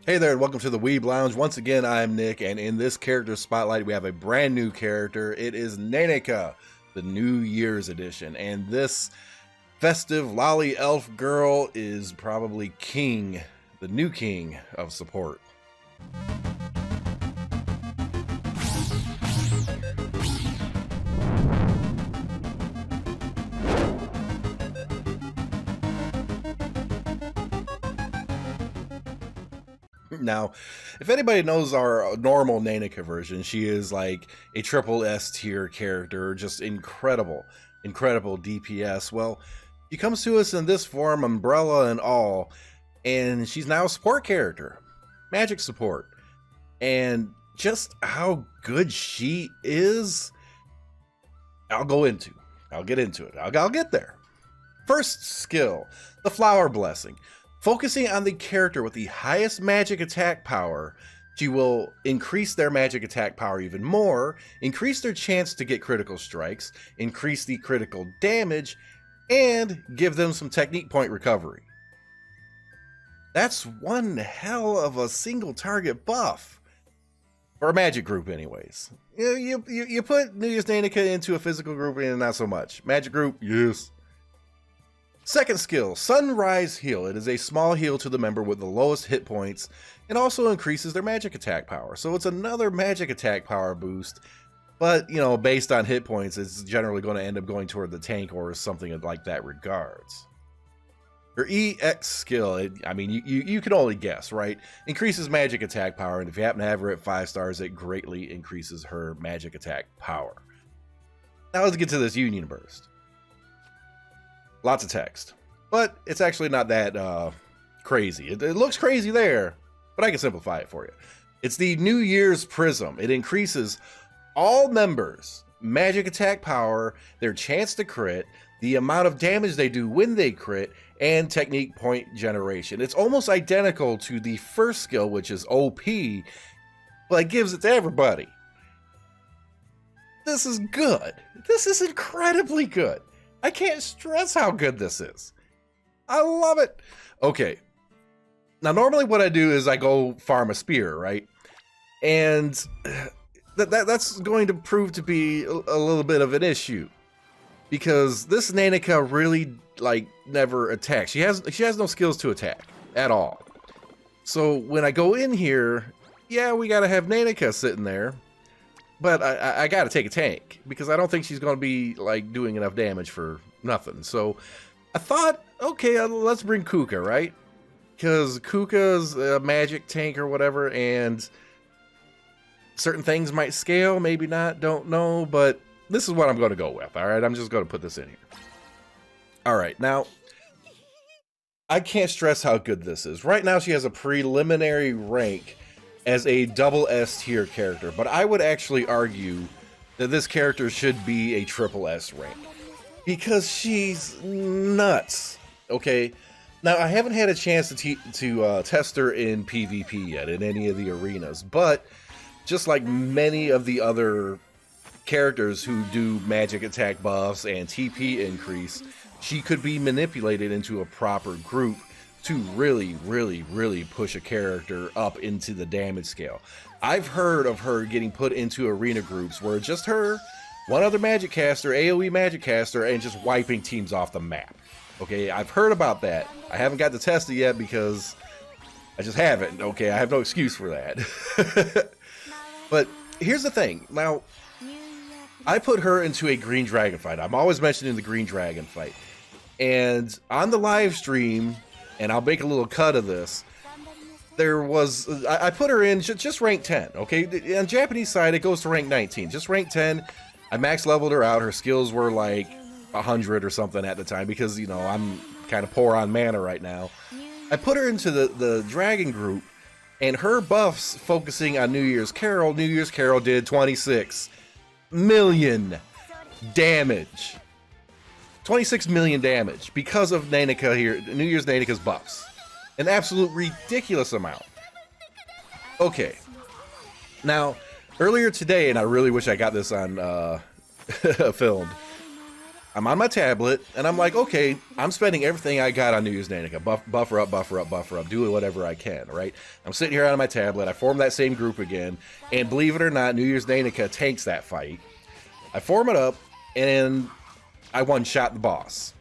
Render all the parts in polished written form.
Hey there, and welcome to the weeblounge. Once again, I'm Nick, and in this character spotlight, we have a brand new character. It is Neneka, the New Year's edition, and this festive lolly elf girl is probably the new king of support. Now, if anybody knows our normal Nanika version, she is like a triple S tier character, just incredible DPS. Well, she comes to us in this form, umbrella and all, and she's now a support character, magic support. And just how good she is, I'll get into it. I'll get there. First skill, the Flower Blessing. Focusing on the character with the highest magic attack power, she will increase their magic attack power even more, increase their chance to get critical strikes, increase the critical damage, and give them some technique point recovery. That's one hell of a single target buff. For a magic group anyways. You put New Year's Nanika into a physical group and not so much. Magic group, yes. Second skill, Sunrise Heal. It is a small heal to the member with the lowest hit points and also increases their magic attack power. So it's another magic attack power boost, but based on hit points, it's generally going to end up going toward the tank or something like that regards. Her EX skill, you can only guess, right? Increases magic attack power, and if you happen to have her at 5 stars, it greatly increases her magic attack power. Now let's get to this Union Burst. Lots of text, but it's actually not that crazy. It looks crazy there, but I can simplify it for you. It's the New Year's Prism. It increases all members' magic attack power, their chance to crit, the amount of damage they do when they crit, and technique point generation. It's almost identical to the first skill, which is OP, but it gives it to everybody. This is good. This is incredibly good. I can't stress how good this is. I love it. Okay. Now, normally what I do is I go farm a spear, right? And that's going to prove to be a little bit of an issue. Because this Nanika really, never attacks. She has no skills to attack at all. So when I go in here, yeah, we gotta have Nanika sitting there. But I gotta take a tank, because I don't think she's gonna be doing enough damage for nothing. So I thought, okay, let's bring Kuka, right? Because Kuka's a magic tank or whatever, and certain things might scale, maybe not, don't know, but this is what I'm gonna go with, all right? I'm just gonna put this in here. All right, now, I can't stress how good this is. Right now, she has a preliminary rank as a double S tier character, but I would actually argue that this character should be a triple S rank because she's nuts. Okay, now I haven't had a chance to test her in PvP yet in any of the arenas, but just like many of the other characters who do magic attack buffs and TP increase, she could be manipulated into a proper group to really push a character up into the damage scale. I've heard of her getting put into arena groups where just her, one other magic caster, AoE magic caster, and just wiping teams off the map. Okay, I've heard about that. I haven't got to test it yet because I just haven't. Okay, I have no excuse for that. But here's the thing. Now, I put her into a green dragon fight. I'm always mentioning the green dragon fight. And on the live stream, and I'll make a little cut of this, I put her in just rank 10, okay? On Japanese side, it goes to rank 19. Just rank 10, I max leveled her out. Her skills were like 100 or something at the time because, I'm kind of poor on mana right now. I put her into the dragon group, and her buffs focusing on New Year's Carol did 26 million damage. 26 million damage because of Nanika here, New Year's Nanika's buffs. An absolute ridiculous amount. Okay. Now, earlier today, and I really wish I got this on filmed, I'm on my tablet, and I'm like, okay, I'm spending everything I got on New Year's Nanika. Buffer up, do whatever I can, right? I'm sitting here on my tablet. I form that same group again, and believe it or not, New Year's Nanika tanks that fight. I form it up, and I one-shot the boss.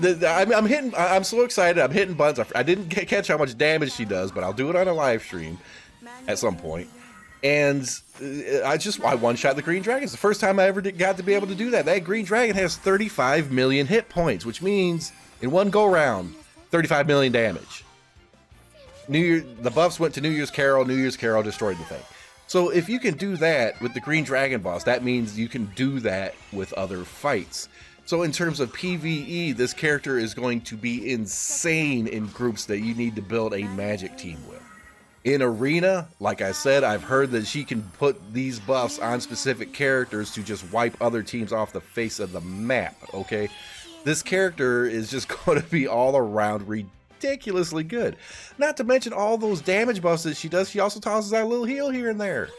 I'm so excited. I'm hitting buttons. I didn't catch how much damage she does, but I'll do it on a live stream at some point. And I one-shot the green dragon. It's the first time I ever got to be able to do that. That green dragon has 35 million hit points, which means in one go-round, 35 million damage. The buffs went to New Year's Carol. New Year's Carol destroyed the thing. So if you can do that with the green dragon boss, that means you can do that with other fights. So in terms of PVE, this character is going to be insane in groups that you need to build a magic team with. In Arena, like I said, I've heard that she can put these buffs on specific characters to just wipe other teams off the face of the map, okay? This character is just going to be all around ridiculously good. Not to mention all those damage buffs that she does. She also tosses out a little heal here and there.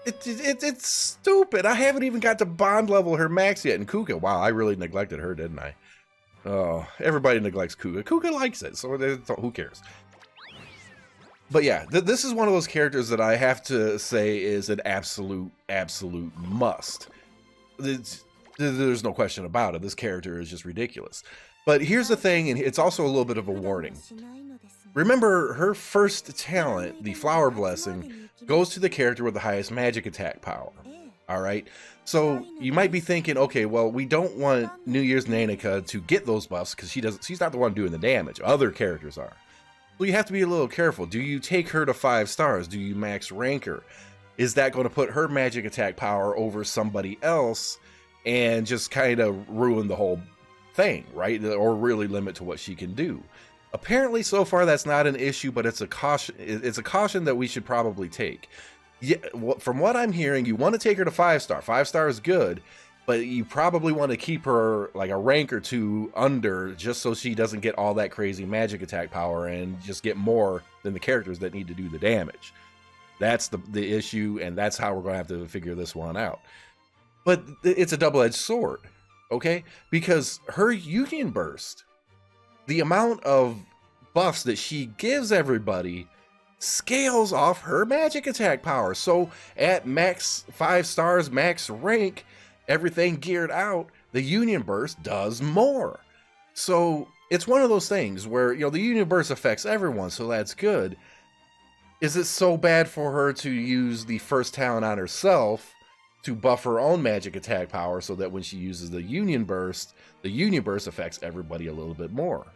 It's stupid. I haven't even got to bond level her max yet. And Kuka, wow, I really neglected her, didn't I? Oh, everybody neglects Kuka. Kuka likes it, so who cares? But yeah, this is one of those characters that I have to say is an absolute must. There's no question about it. This character is just ridiculous. But here's the thing, and it's also a little bit of a warning. Remember, her first talent, the Flower Blessing, goes to the character with the highest magic attack power. Alright? So you might be thinking, okay, well, we don't want New Year's Nanika to get those buffs because she's not the one doing the damage. Other characters are. Well, you have to be a little careful. Do you take her to 5 stars? Do you max rank her? Is that going to put her magic attack power over somebody else and just kind of ruin the whole thing, right? Or really limit to what she can do? Apparently, so far, that's not an issue, but it's a caution. It's a caution that we should probably take. Yeah, from what I'm hearing, you want to take her to 5 star. 5 star is good, but you probably want to keep her like a rank or 2 under, just so she doesn't get all that crazy magic attack power and just get more than the characters that need to do the damage. That's the issue, and that's how we're going to have to figure this one out. But it's a double-edged sword, okay? Because her Union Burst, the amount of buffs that she gives everybody scales off her magic attack power. So at max 5 stars, max rank, everything geared out, the Union Burst does more. So it's one of those things where, you know, the Union Burst affects everyone, so that's good. Is it so bad for her to use the first talent on herself to buff her own magic attack power so that when she uses the Union Burst affects everybody a little bit more?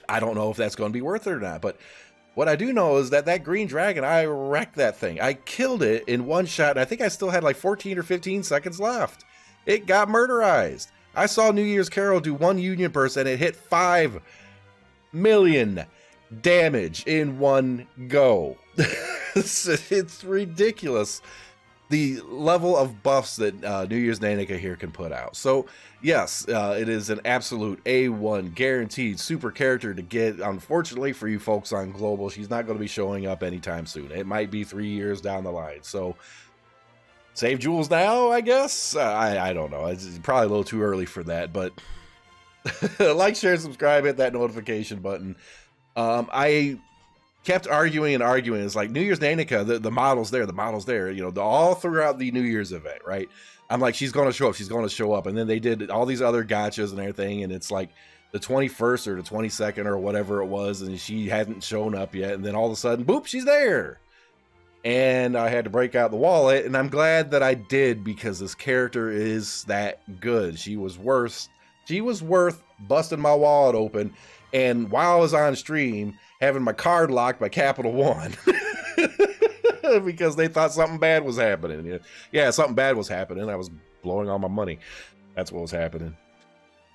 I don't know if that's going to be worth it or not, but what I do know is that that green dragon, I wrecked that thing. I killed it in one shot, and I think I still had like 14 or 15 seconds left. It got murderized. I saw New Year's Carol do 1 Union Burst, and it hit 5 million damage in one go. It's ridiculous, the level of buffs that New Year's Nanika here can put out. So yes, it is an absolute A1 guaranteed super character to get. Unfortunately for you folks on Global, she's not going to be showing up anytime soon. It might be 3 years down the line. So save jewels now, I guess. I don't know. It's probably a little too early for that, but like, share, subscribe, hit that notification button. I kept arguing and arguing. It's like New Year's Nanika, the model's there, you know, all throughout the New Year's event, right? I'm like, she's going to show up. And then they did all these other gotchas and everything. And it's like the 21st or the 22nd or whatever it was. And she hadn't shown up yet. And then all of a sudden, boop, she's there. And I had to break out the wallet. And I'm glad that I did, because this character is that good. She was worth busting my wallet open. And while I was on stream, having my card locked by Capital One because they thought something bad was happening. Yeah, something bad was happening. I was blowing all my money. That's what was happening.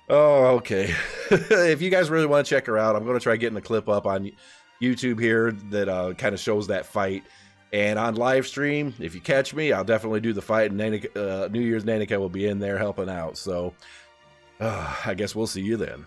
Oh, okay. If you guys really want to check her out, I'm going to try getting a clip up on YouTube here that kind of shows that fight. And on live stream, if you catch me, I'll definitely do the fight. And New Year's Nanika will be in there helping out. So I guess we'll see you then.